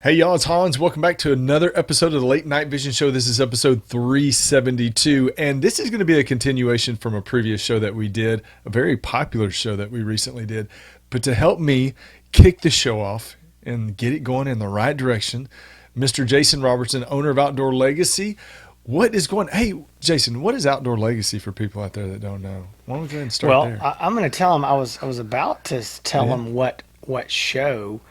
Hey y'all, it's Hans. Welcome back to another episode of the Late Night Vision Show. This is episode 372, and this is going to be a continuation from a previous show that we did, a very popular show that we recently did. But to help me kick the show off and get it going in the right direction, Mr. Jason Robertson, owner of Outdoor Legacy. What is going? Hey, Jason, what is Outdoor Legacy for people out there that don't know? Why don't we go ahead and start Well, there? I'm going to tell them. I was about to tell Yeah, them what show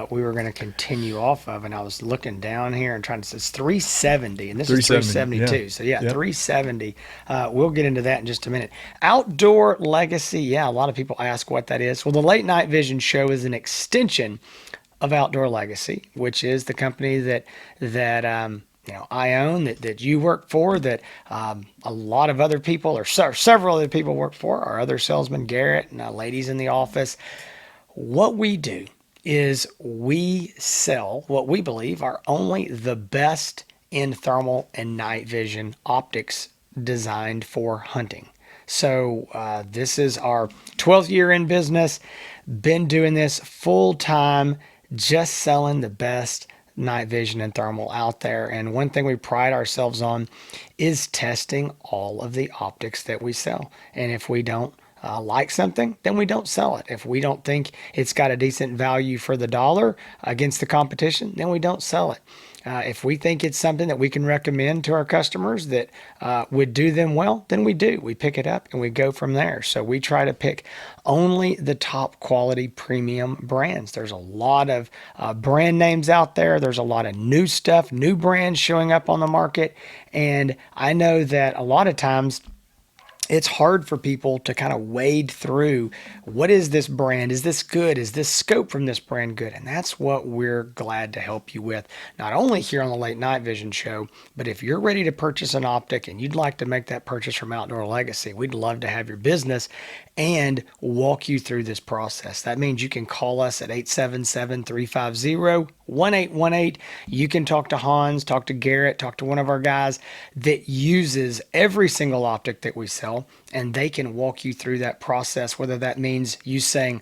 we were going to continue off of, and I was looking down here and trying to. It's 370, and this is 370. Yeah, 372. So yeah, yep. 370. We'll get into that in just a minute. Outdoor Legacy. Yeah, a lot of people ask what that is. Well, the Late Night Vision Show is an extension of Outdoor Legacy, which is the company that I own, that you work for, that a lot of other people or several other people work for, our other salesman, Garrett, and ladies in the office. What we do is we sell what we believe are only the best in thermal and night vision optics designed for hunting. So this is our 12th year in business, been doing this full time, just selling the best night vision and thermal out there. And one thing we pride ourselves on is testing all of the optics that we sell. And if we don't like something, then we don't sell it. If we don't think it's got a decent value for the dollar against the competition, then we don't sell it. If we think it's something that we can recommend to our customers that would do them well, then we do. We pick it up and we go from there. So we try to pick only the top quality premium brands. There's a lot of brand names out there. There's a lot of new stuff, new brands showing up on the market. And I know that a lot of times it's hard for people to kind of wade through, what is this brand? Is this good? Is this scope from this brand good? And that's what we're glad to help you with, not only here on the Late Night Vision Show, but if you're ready to purchase an optic and you'd like to make that purchase from Outdoor Legacy, we'd love to have your business and walk you through this process. That means you can call us at 877-350-1818. You can talk to Hans, talk to Garrett, talk to one of our guys that uses every single optic that we sell, and they can walk you through that process, whether that means you saying,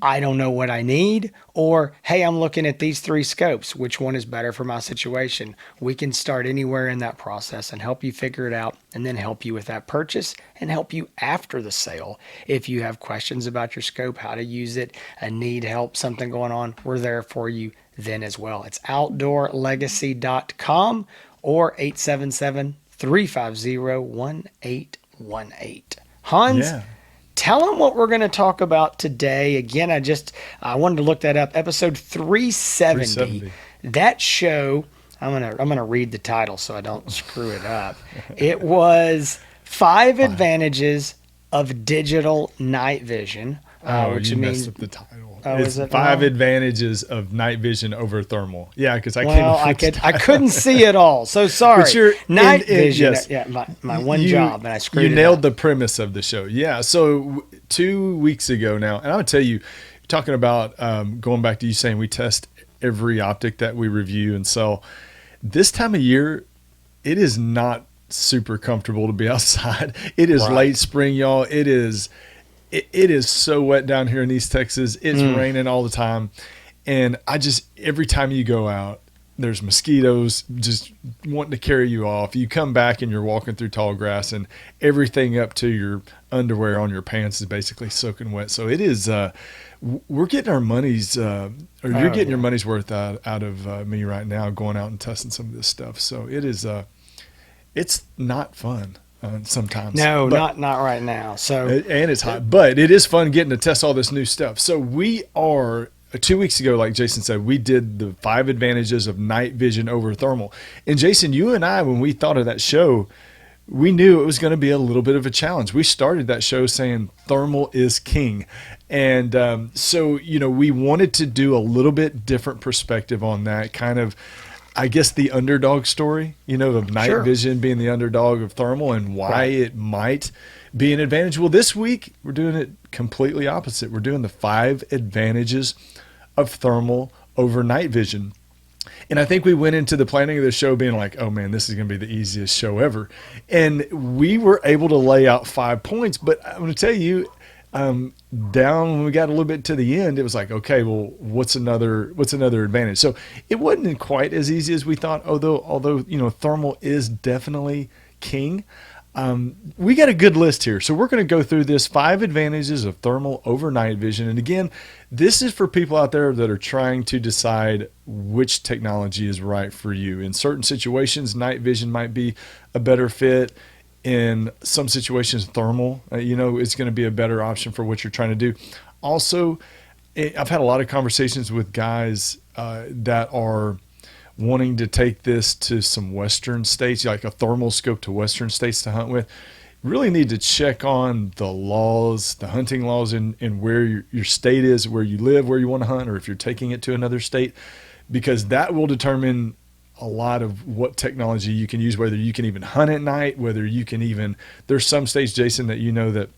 I don't know what I need, or hey, I'm looking at these three scopes. Which one is better for my situation? We can start anywhere in that process and help you figure it out, and then help you with that purchase and help you after the sale. If you have questions about your scope, how to use it, and need help, something going on, we're there for you then as well. It's outdoorlegacy.com or 877-350-1818. Hans, Yeah. tell them what we're going to talk about today. Again, I wanted to look that up. Episode 370. 370. That show, I'm gonna read the title so I don't screw it up. It was Five Advantages of Digital Night Vision, Oh, which you messed means, up the title. oh, It's is it five wrong? advantages of night vision over thermal. Yeah, because I Well, can't. I couldn't see it all, so sorry. But you're Night vision. yes. Yeah, my one You job, and I screwed you it nailed up. the premise of the show. Yeah. So 2 weeks ago now, and I'm gonna tell you, talking about going back to you saying we test every optic that we review and sell. This time of year, it is not super comfortable to be outside. It is Right. late spring, y'all. It is so wet down here in East Texas. It's raining all the time. And every time you go out, there's mosquitoes just wanting to carry you off. You come back and you're walking through tall grass and everything up to your underwear on your pants is basically soaking wet. So it is, we're getting our money's, or you're Oh, getting your yeah. money's worth out of me right now going out and testing some of this stuff. So it is, it's not fun. Sometimes. No, But not right now. So and it's hot, but it is fun getting to test all this new stuff. So we are 2 weeks ago, like Jason said, we did the 5 advantages of night vision over thermal. And Jason, you and I, when we thought of that show, we knew it was going to be a little bit of a challenge. We started that show saying thermal is king. And so, we wanted to do a little bit different perspective on that kind of, I guess, the underdog story, of night Sure. vision being the underdog of thermal and why Right. it might be an advantage. Well, this week we're doing it completely opposite. We're doing the 5 advantages of thermal over night vision. And I think we went into the planning of the show being like, oh man, this is going to be the easiest show ever. And we were able to lay out 5 points, but I'm going to tell you, Down when we got a little bit to the end, it was like, okay, well, what's another advantage? So it wasn't quite as easy as we thought. Although thermal is definitely king. We got a good list here, so we're going to go through this 5 advantages of thermal over night vision. And again, this is for people out there that are trying to decide which technology is right for you. In certain situations, night vision might be a better fit. In some situations, thermal, it's going to be a better option for what you're trying to do. Also, I've had a lot of conversations with guys that are wanting to take this to some Western states, like a thermal scope to Western states to hunt with. Really need to check on the laws, the hunting laws in where your state is, where you live, where you want to hunt, or if you're taking it to another state, because that will determine a lot of what technology you can use, whether you can even hunt at night, whether you can even, there's some states, Jason, that that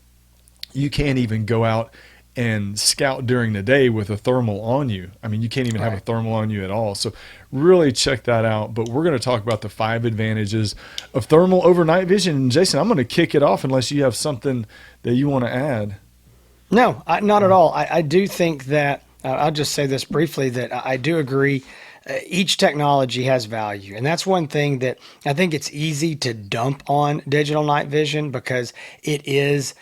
you can't even go out and scout during the day with a thermal on you. I mean, you can't even have a thermal on you at all. So really check that out. But we're going to talk about the 5 advantages of thermal over night vision. And Jason, I'm going to kick it off unless you have something that you want to add. No, not at all. I do think that, I'll just say this briefly, that I do agree. Each technology has value. And that's one thing that I think it's easy to dump on digital night vision because it is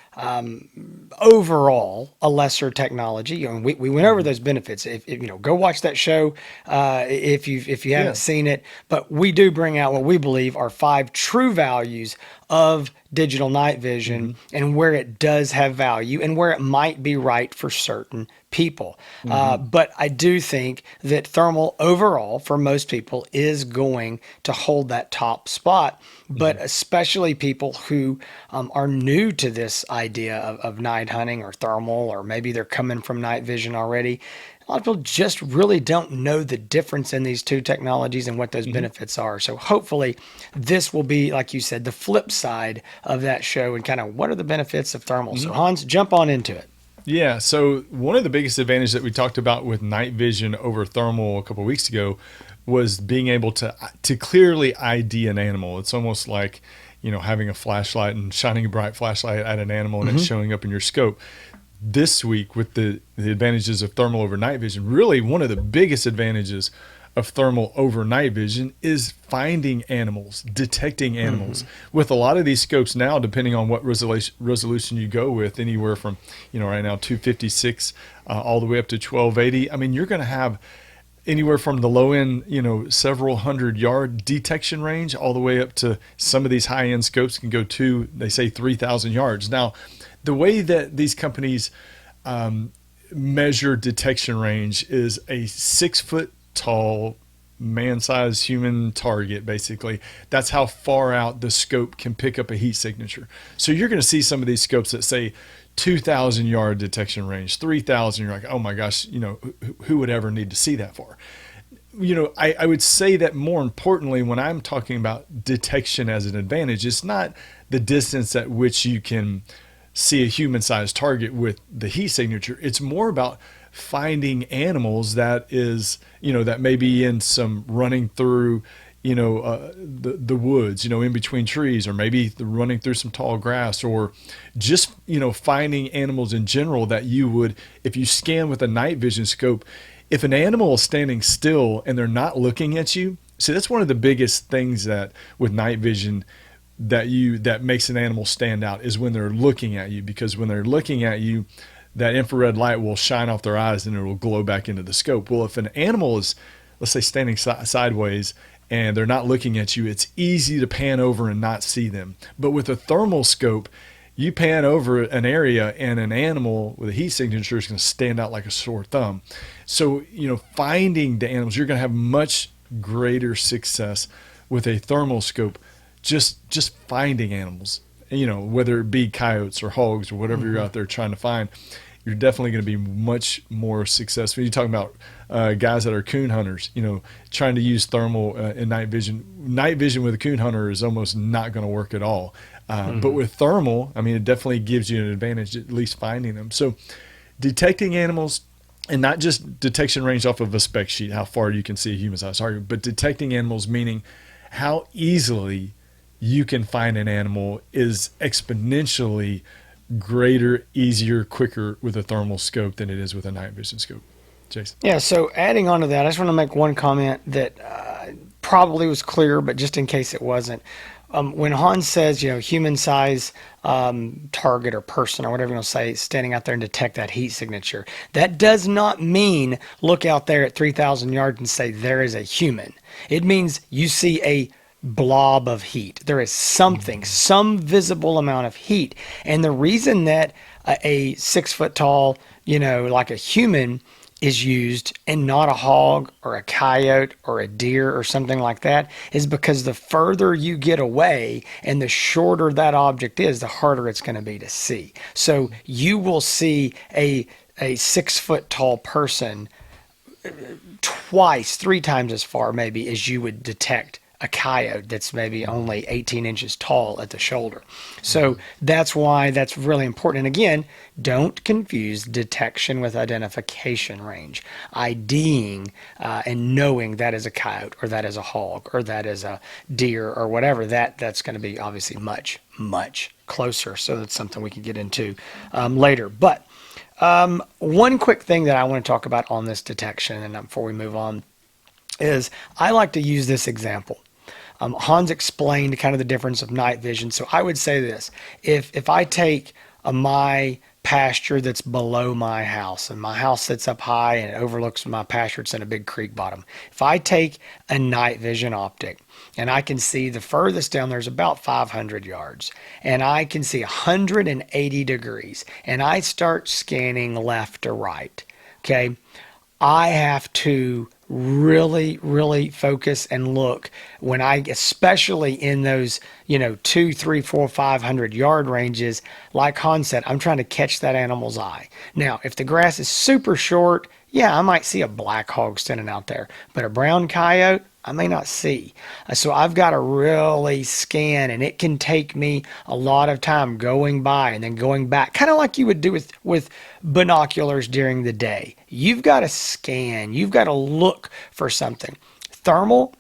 overall a lesser technology. And we went over those benefits. If go watch that show if you haven't seen it. But we do bring out what we believe are 5 true values of digital night vision and where it does have value and where it might be right for certain people. But I do think that thermal overall for most people is going to hold that top spot, but especially people who are new to this idea of night hunting or thermal, or maybe they're coming from night vision already. A lot of people just really don't know the difference in these two technologies and what those benefits are. So hopefully this will be, like you said, the flip side of that show and kind of what are the benefits of thermal. So Hans, jump on into it. Yeah, so one of the biggest advantages that we talked about with night vision over thermal a couple of weeks ago was being able to clearly ID an animal. It's almost like, having a flashlight and shining a bright flashlight at an animal and it's showing up in your scope. This week with the advantages of thermal over night vision, really one of the biggest advantages of thermal over night vision is finding animals, detecting animals. With a lot of these scopes now, depending on what resolution you go with, anywhere from, right now 256 all the way up to 1280. I mean, you're going to have anywhere from the low end, several 100-yard detection range all the way up to some of these high end scopes can go to, they say, 3,000 yards. Now, the way that these companies measure detection range is a 6-foot tall man-sized human target. Basically, that's how far out the scope can pick up a heat signature. So you're going to see some of these scopes that say 2,000 yard detection range, 3,000. You're like, oh my gosh, who would ever need to see that far? I would say that more importantly, when I'm talking about detection as an advantage, it's not the distance at which you can see a human-sized target with the heat signature. It's more about finding animals that may be in some running through, the woods, in between trees, or maybe running through some tall grass, or just, finding animals in general that you would, if you scan with a night vision scope, if an animal is standing still and they're not looking at you. See, that's one of the biggest things that with night vision that makes an animal stand out is when they're looking at you, because when they're looking at you, that infrared light will shine off their eyes and it will glow back into the scope. Well, if an animal is, let's say, standing sideways and they're not looking at you, it's easy to pan over and not see them. But with a thermal scope, you pan over an area and an animal with a heat signature is going to stand out like a sore thumb. So, finding the animals, you're going to have much greater success with a thermal scope, just finding animals, whether it be coyotes or hogs or whatever you're out there trying to find. You're definitely going to be much more successful. You're talking about guys that are coon hunters, trying to use thermal in night vision. Night vision with a coon hunter is almost not going to work at all. But with thermal, I mean, it definitely gives you an advantage, at least finding them. So detecting animals, and not just detection range off of a spec sheet, how far you can see a human-sized target, but detecting animals, meaning how easily you can find an animal, is exponentially greater, easier, quicker with a thermal scope than it is with a night vision scope. Jason. Yeah, so adding on to that, I just want to make one comment that probably was clear, but just in case it wasn't. When Hans says, human size target or person or whatever you want to say, standing out there and detect that heat signature, that does not mean look out there at 3,000 yards and say there is a human. It means you see a blob of heat. There is something, some visible amount of heat. And the reason that a 6 foot tall, like a human is used and not a hog or a coyote or a deer or something like that is because the further you get away and the shorter that object is, the harder it's going to be to see. So you will see a 6 foot tall person twice, 3 times as far maybe as you would detect a coyote that's maybe only 18 inches tall at the shoulder. So that's why that's really important. And again, don't confuse detection with identification range. IDing and knowing that is a coyote or that is a hog or that is a deer or whatever, that's going to be obviously much, much closer. So that's something we can get into later. But one quick thing that I want to talk about on this detection, and before we move on, is I like to use this example. Hans explained kind of the difference of night vision. So I would say this: if I take my pasture that's below my house, and my house sits up high and it overlooks my pasture, it's in a big creek bottom. If I take a night vision optic and I can see the furthest down there's about 500 yards, and I can see 180 degrees, and I start scanning left to right, okay, I have to really, really focus and look when especially in those, 2, 3, 4, 500 yard ranges. Like Hans said, I'm trying to catch that animal's eye. Now, if the grass is super short, yeah, I might see a black hog standing out there, but a brown coyote, I may not see. So I've got to really scan, and it can take me a lot of time going by and then going back, kind of like you would do with binoculars during the day. You've got to scan. You've got to look for something. Thermal,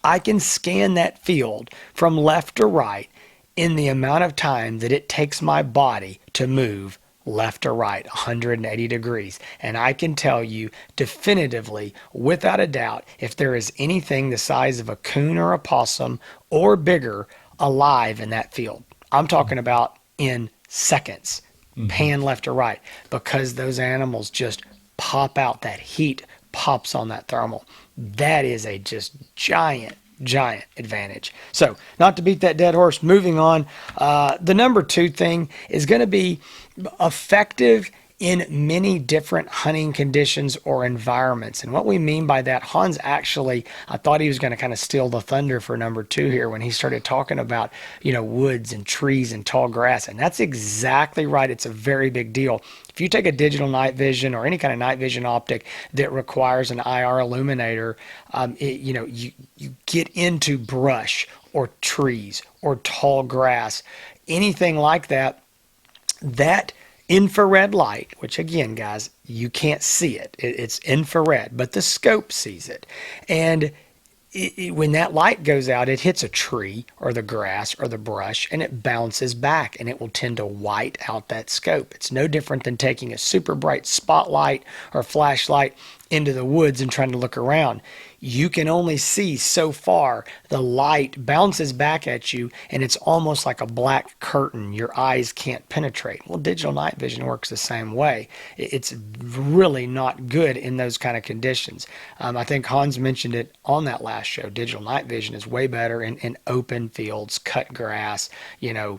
I can scan that field from left to right in the amount of time that it takes my body to move left or right 180 degrees, and I can tell you definitively without a doubt if there is anything the size of a coon or a possum or bigger alive in that field. I'm talking about in seconds, pan left or right, because those animals just pop out. That heat pops on that thermal. That is a just giant advantage. So not to beat that dead horse, moving on, the number 2 thing is going to be effective in many different hunting conditions or environments. And what we mean by that, Hans actually, I thought he was going to kind of steal the thunder for number 2 here when he started talking about, woods and trees and tall grass. And that's exactly right. It's a very big deal. If you take a digital night vision or any kind of night vision optic that requires an IR illuminator, you get into brush or trees or tall grass, anything like that, that infrared light, which again, guys, you can't see it. It's infrared, but the scope sees it. And when that light goes out, it hits a tree or the grass or the brush, and it bounces back, and it will tend to white out that scope. It's no different than taking a super bright spotlight or flashlight into the woods and trying to look around. You can only see so far. The light bounces back at you, and it's almost like a black curtain your eyes can't penetrate. Well, digital night vision works the same way. It's really not good in those kind of conditions. I think Hans mentioned it on that last show. Digital night vision is way better in open fields, cut grass,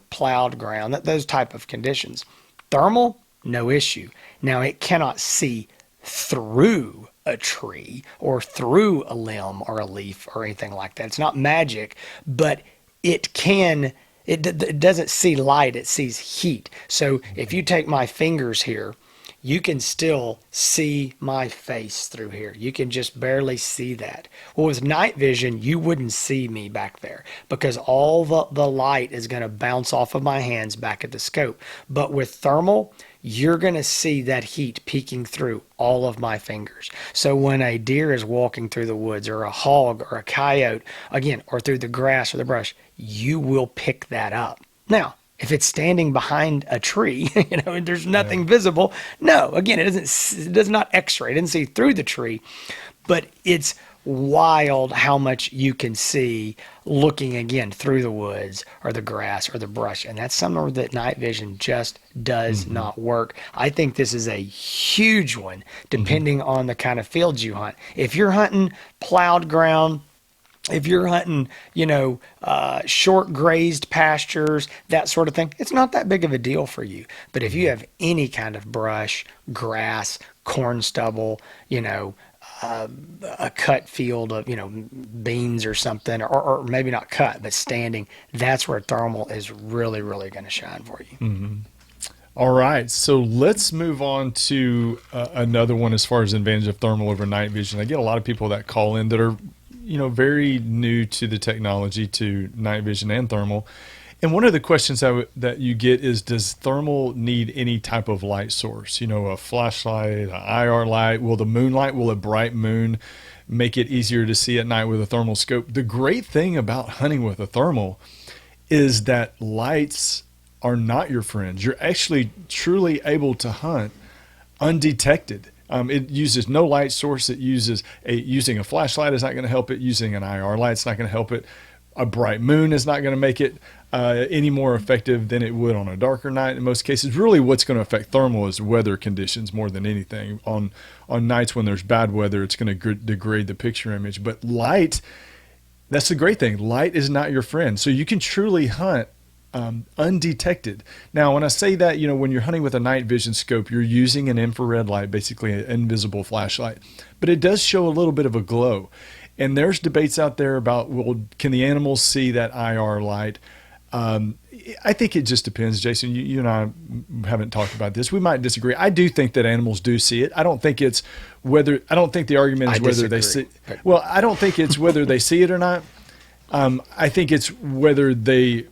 plowed ground, those type of conditions. Thermal, no issue. Now, it cannot see through a tree or through a limb or a leaf or anything like that. It's not magic, but it doesn't see light, it sees heat. So if you take my fingers here, you can still see my face through here. You can just barely see that. Well, with night vision, you wouldn't see me back there because all the light is going to bounce off of my hands back at the scope. But with thermal, you're going to see that heat peeking through all of my fingers. So when a deer is walking through the woods or a hog or a coyote, again, or through the grass or the brush, you will pick that up. Now, if it's standing behind a tree, and there's nothing visible. No, again, it does not X-ray. It doesn't see through the tree, but it's wild how much you can see looking again through the woods or the grass or the brush. And that's somewhere that night vision just does not work. I think this is a huge one depending on the kind of fields you hunt. If you're hunting plowed ground, if you're hunting, short grazed pastures, that sort of thing, it's not that big of a deal for you. But if you have any kind of brush, grass, corn stubble, a cut field of, beans or something, or maybe not cut, but standing, that's where thermal is really, really going to shine for you. All right, so let's move on to another one as far as advantage of thermal over night vision. I get a lot of people that call in that are, very new to the technology, to night vision and thermal. And one of the questions that you get is, does thermal need any type of light source? A flashlight, an IR light? Will a bright moon make it easier to see at night with a thermal scope? The great thing about hunting with a thermal is that lights are not your friends. You're actually truly able to hunt undetected. It uses no light source. It uses using a flashlight is not going to help it. Using an IR light is not going to help it. A bright moon is not going to make it any more effective than it would on a darker night. In most cases, really what's going to affect thermal is weather conditions more than anything. On nights when there's bad weather, it's going to degrade the picture image. But light, that's the great thing. Light is not your friend. So you can truly hunt undetected. Now, when I say that, when you're hunting with a night vision scope, you're using an infrared light, basically an invisible flashlight, but it does show a little bit of a glow. And there's debates out there about, well, can the animals see that IR light? I think it just depends. Jason, you and I haven't talked about this. We might disagree. I do think that animals do see it. I don't think the argument is whether they see. Well, I don't think it's whether they see it or not. I think it's whether they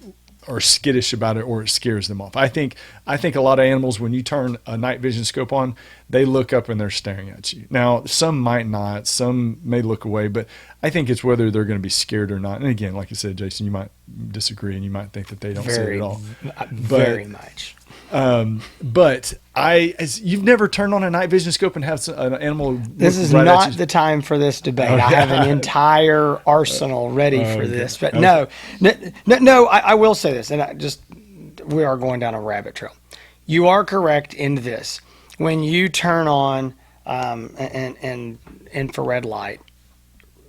are skittish about it or it scares them off. I think a lot of animals, when you turn a night vision scope on, they look up and they're staring at you. Now, some might not, some may look away, but I think it's whether they're going to be scared or not. And again, like you said, Jason, you might disagree and you might think that they don't see it at all. Very much. But you've never turned on a night vision scope and have an animal. This is right not the time for this debate. Oh, yeah. I have an entire arsenal ready for this, but okay. no. I will say this, and we are going down a rabbit trail. You are correct in this. When you turn on an infrared light,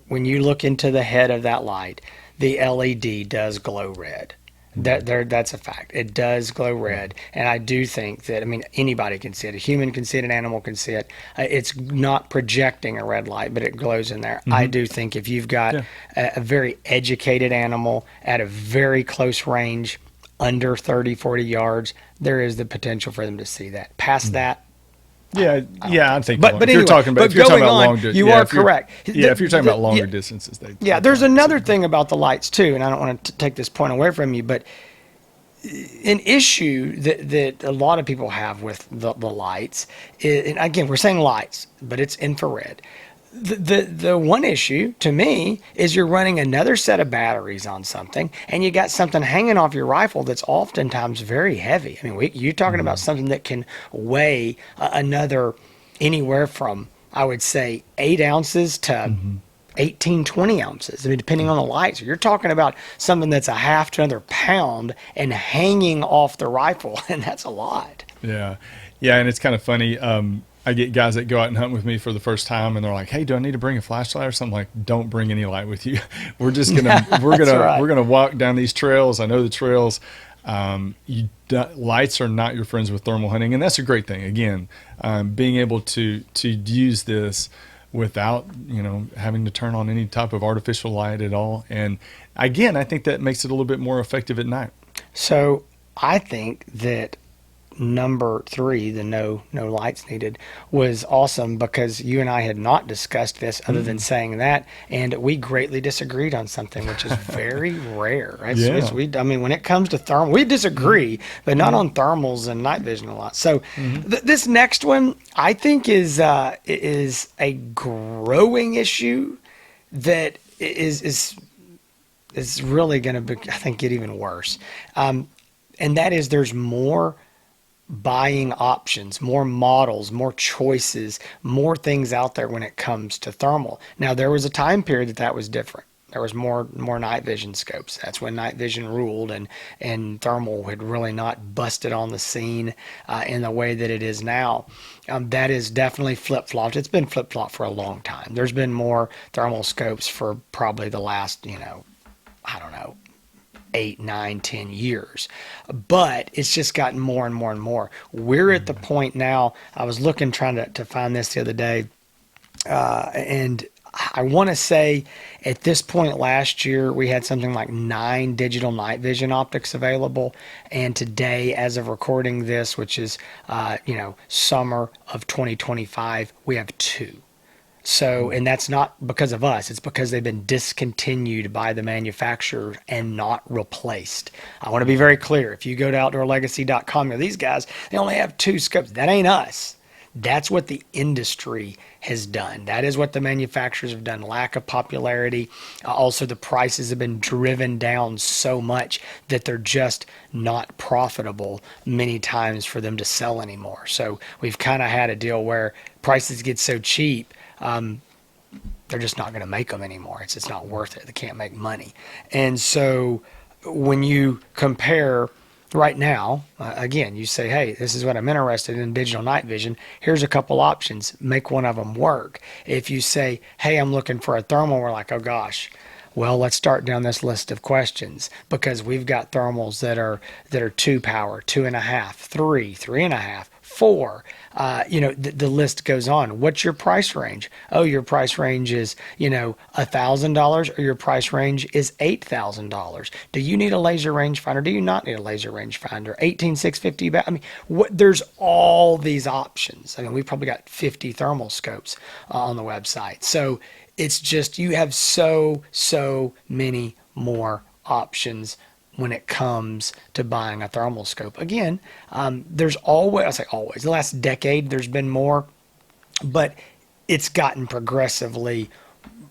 when you look into the head of that light, the LED does glow red. That's a fact. It does glow red, and I do think that, anybody can see it. A human can see it, an animal can see it. It's not projecting a red light, but it glows in there. I do think if you've got a very educated animal at a very close range, under 30, 40 yards, there is the potential for them to see that. Past that, I think. But anyway, you're talking about long distance, you are correct. If you're talking about longer distances, there's another thing about the lights too, and I don't want to take this point away from you, but an issue that a lot of people have with the lights is, and again, we're saying lights, but it's infrared. The one issue to me is you're running another set of batteries on something, and you got something hanging off your rifle that's oftentimes very heavy. You're talking about something that can weigh another anywhere from, I would say, 8 ounces to 18, 20 ounces. Depending on the lights. You're talking about something that's a half to another pound and hanging off the rifle, and that's a lot. Yeah, and it's kind of funny. I get guys that go out and hunt with me for the first time, and they're like, "Hey, do I need to bring a flashlight or something?" Like, don't bring any light with you. We're just we're gonna walk down these trails. I know the trails. Lights are not your friends with thermal hunting, and that's a great thing. Again, being able to use this without having to turn on any type of artificial light at all. And again, I think that makes it a little bit more effective at night. So I think that number 3, the no lights needed, was awesome, because you and I had not discussed this other than saying that, and we greatly disagreed on something, which is very rare. When it comes to thermal, we disagree, but not on thermals and night vision a lot. So this next one, I think, is a growing issue that is really going to, I think, get even worse. And that is there's more buying options, more models, more choices, more things out there when it comes to thermal. Now there was a time period that was different. There was more night vision scopes. That's when night vision ruled, and thermal had really not busted on the scene in the way that it is now. That is definitely flip flopped. It's been flip flopped for a long time. There's been more thermal scopes for probably the last, I don't know, 8, 9, 10 years. But it's just gotten more and more and more. We're at the point now. I was looking, trying to find this the other day, and I want to say at this point last year, we had something like 9 digital night vision optics available. And today, as of recording this, which is, summer of 2025, we have 2. So, and that's not because of us, it's because they've been discontinued by the manufacturer and not replaced. I want to be very clear. If you go to outdoorlegacy.com, these guys, they only have 2 scopes. That ain't us. That's what the industry has done. That is what the manufacturers have done. Lack of popularity. Also, the prices have been driven down so much that they're just not profitable many times for them to sell anymore. So we've kind of had a deal where prices get so cheap, they're just not going to make them anymore. It's just not worth it. They can't make money. And so when you compare right now, again, you say, hey, this is what I'm interested in, digital night vision. Here's a couple options. Make one of them work. If you say, hey, I'm looking for a thermal, we're like, oh gosh. Well, let's start down this list of questions, because we've got thermals that are 2 power, 2.5, 3, 3.5, 4. The list goes on. What's your price range? Oh, your price range is, $1,000, or your price range is $8,000. Do you need a laser rangefinder? Do you not need a laser rangefinder? 18650. There's all these options. We've probably got 50 thermal scopes on the website. So it's just, you have so many more options when it comes to buying a thermal scope. Again, there's always, I say always, the last decade there's been more, but it's gotten progressively,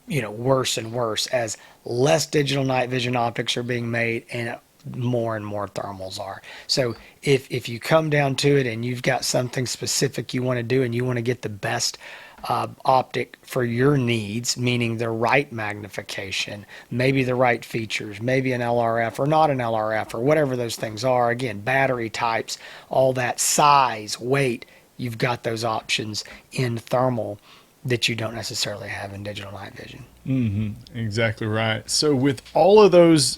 worse and worse as less digital night vision optics are being made and more thermals are. So if you come down to it and you've got something specific you want to do and you want to get the best optic for your needs, meaning the right magnification, maybe the right features, maybe an LRF or not an LRF, or whatever those things are. Again, battery types, all that, size, weight, you've got those options in thermal that you don't necessarily have in digital night vision. Mm-hmm. Exactly right. So with all of those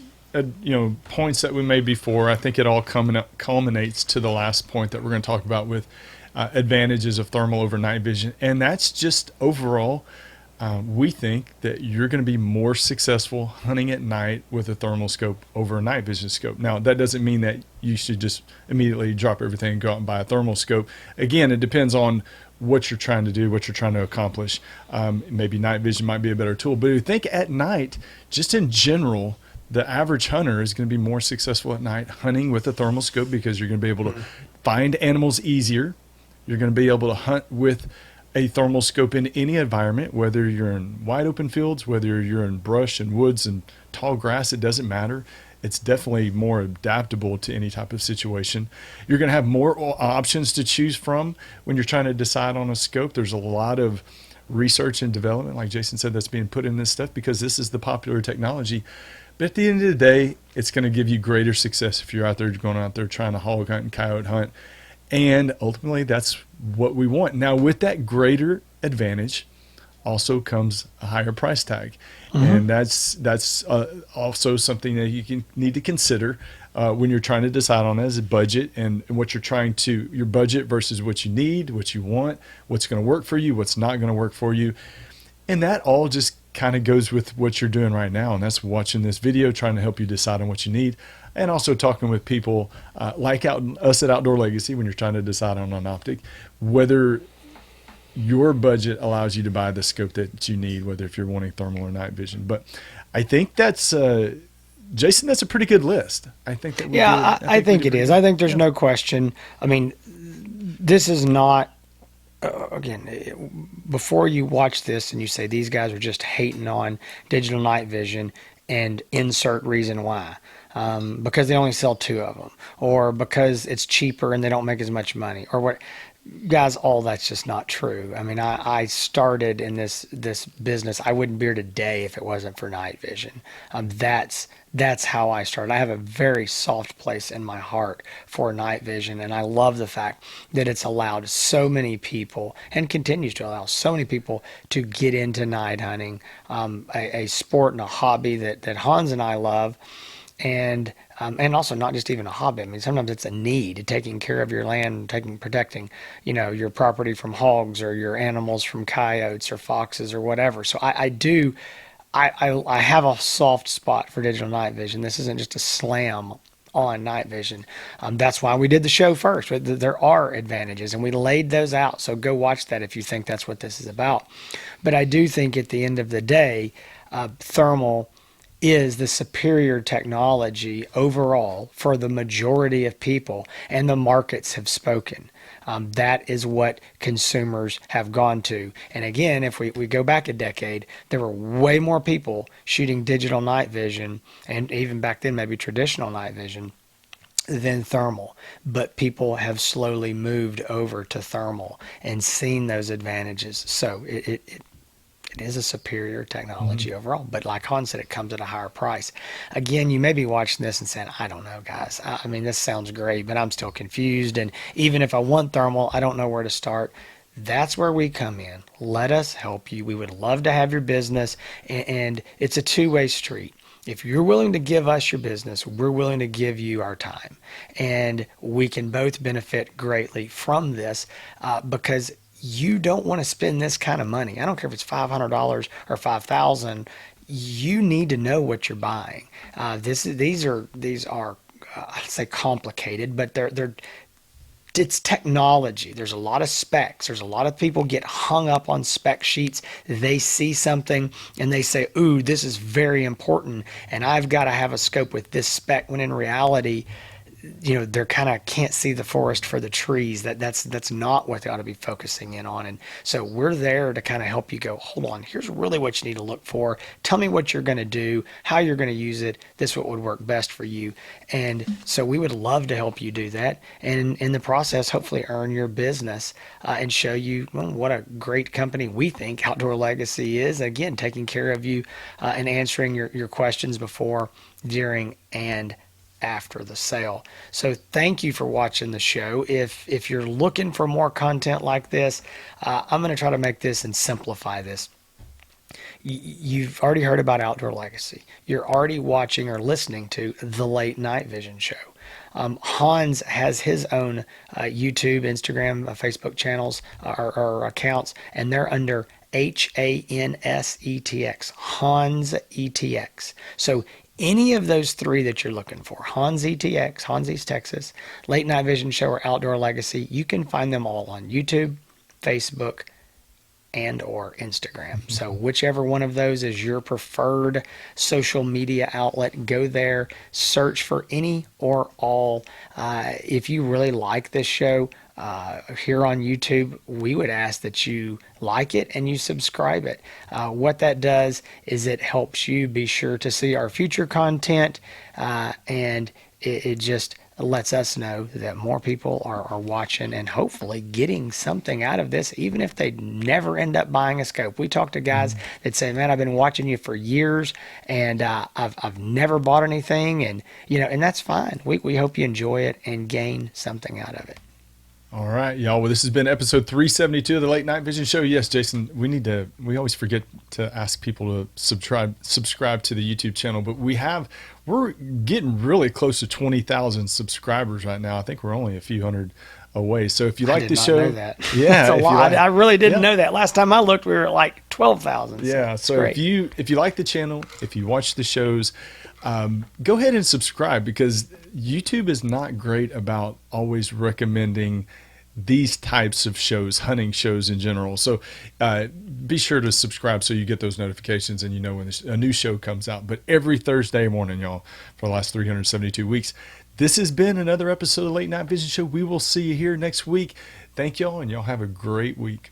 points that we made before, I think it all culminates to the last point that we're going to talk about with advantages of thermal over night vision. And that's just overall, we think that you're going to be more successful hunting at night with a thermal scope over a night vision scope. Now, that doesn't mean that you should just immediately drop everything and go out and buy a thermal scope. Again, it depends on what you're trying to do, what you're trying to accomplish. Maybe night vision might be a better tool. But if you think at night, just in general, the average hunter is going to be more successful at night hunting with a thermal scope, because you're going to be able to find animals easier. You're going to be able to hunt with a thermal scope in any environment, whether you're in wide open fields, whether you're in brush and woods and tall grass, it doesn't matter. It's definitely more adaptable to any type of situation. You're going to have more options to choose from when you're trying to decide on a scope. There's a lot of research and development, like Jason said, that's being put in this stuff because this is the popular technology. But at the end of the day, it's going to give you greater success if you're going out there trying to hog hunt and coyote hunt. And ultimately, that's what we want. Now, with that greater advantage also comes a higher price tag. And that's also something that you need to consider when you're trying to decide on as a budget and what you're trying to, your budget versus what you need, what you want, what's going to work for you, what's not going to work for you. And that all just kind of goes with what you're doing right now. And that's watching this video, trying to help you decide on what you need. And also talking with people like us at Outdoor Legacy when you're trying to decide on an optic, whether your budget allows you to buy the scope that you need, whether if you're wanting thermal or night vision. But I think that's, Jason, that's a pretty good list. I think that. I think it is. I think there's no question. I mean, this is not, again, before you watch this and you say these guys are just hating on digital night vision and insert reason why. because they only sell two of them, or because it's cheaper and they don't make as much money, or what. Guys, all that's just not true. I mean, I started in this business. I wouldn't be here today if it wasn't for night vision. That's how I started. I have a very soft place in my heart for night vision, and I love the fact that it's allowed so many people, and continues to allow so many people, to get into night hunting, a sport and a hobby that Hans and I love, and also not just even a hobby. I mean, sometimes it's a need, taking care of your land, protecting, your property from hogs, or your animals from coyotes or foxes or whatever. So I do, I have a soft spot for digital night vision. This isn't just a slam on night vision. That's why we did the show first. There are advantages, and we laid those out. So go watch that if you think that's what this is about. But I do think at the end of the day, thermal is the superior technology overall for the majority of people, and the markets have spoken. That is what consumers have gone to. And again, if we go back a decade, there were way more people shooting digital night vision, and even back then maybe traditional night vision, than thermal. But people have slowly moved over to thermal and seen those advantages. So it is a superior technology overall. But like Han said, it comes at a higher price. Again, you may be watching this and saying, I don't know, guys. I mean, this sounds great, but I'm still confused. And even if I want thermal, I don't know where to start. That's where we come in. Let us help you. We would love to have your business. And it's a two-way street. If you're willing to give us your business, we're willing to give you our time. And we can both benefit greatly from this, because you don't want to spend this kind of money. I don't care if it's $500 or $5,000. You need to know what you're buying. These are I'd say complicated, but it's technology. There's a lot of specs. There's a lot of people get hung up on spec sheets. They see something and they say, "Ooh, this is very important, and I've got to have a scope with this spec." When in reality, they're kind of can't see the forest for the trees. That's not what they ought to be focusing in on. And so we're there to kind of help you go, hold on, here's really what you need to look for. Tell me what you're going to do, how you're going to use it. This is what would work best for you. And so we would love to help you do that. And in the process, hopefully earn your business, and show you, well, what a great company we think Outdoor Legacy is. Again, taking care of you, and answering your questions before, during, and after the sale. So thank you for watching the show. If you're looking for more content like this, I'm going to try to make this and simplify this. You've already heard about Outdoor Legacy. You're already watching or listening to the Late Night Vision Show. Hans has his own YouTube, Instagram, Facebook channels, or accounts, and they're under HANSETX, Hans ETX. So any of those three that you're looking for, Hans ETX, Hans East Texas, Late Night Vision Show, or Outdoor Legacy, you can find them all on YouTube, Facebook, and or Instagram. So whichever one of those is your preferred social media outlet, go there, search for any or all. If you really like this show here on YouTube, we would ask that you like it and you subscribe it. What that does is it helps you be sure to see our future content, and it just lets us know that more people are watching and hopefully getting something out of this, even if they never end up buying a scope. We talk to guys that say, man, I've been watching you for years, and I've never bought anything, and and that's fine. We hope you enjoy it and gain something out of it. All right, y'all. Well, this has been episode 372 of the Late Night Vision Show. Yes, Jason, we always forget to ask people to subscribe to the YouTube channel, but we're getting really close to 20,000 subscribers right now. I think we're only a few hundred away. So if you like the show, know that. yeah, it's a lot. I really didn't know that. Last time I looked, we were at like 12,000. Yeah. So if you like the channel, if you watch the shows, go ahead and subscribe, because YouTube is not great about always recommending these types of shows, hunting shows in general. So be sure to subscribe so you get those notifications and you know when a new show comes out. But every Thursday morning, y'all, for the last 372 weeks. This has been another episode of the Late Night Vision Show. We will see you here next week. Thank y'all, and y'all have a great week.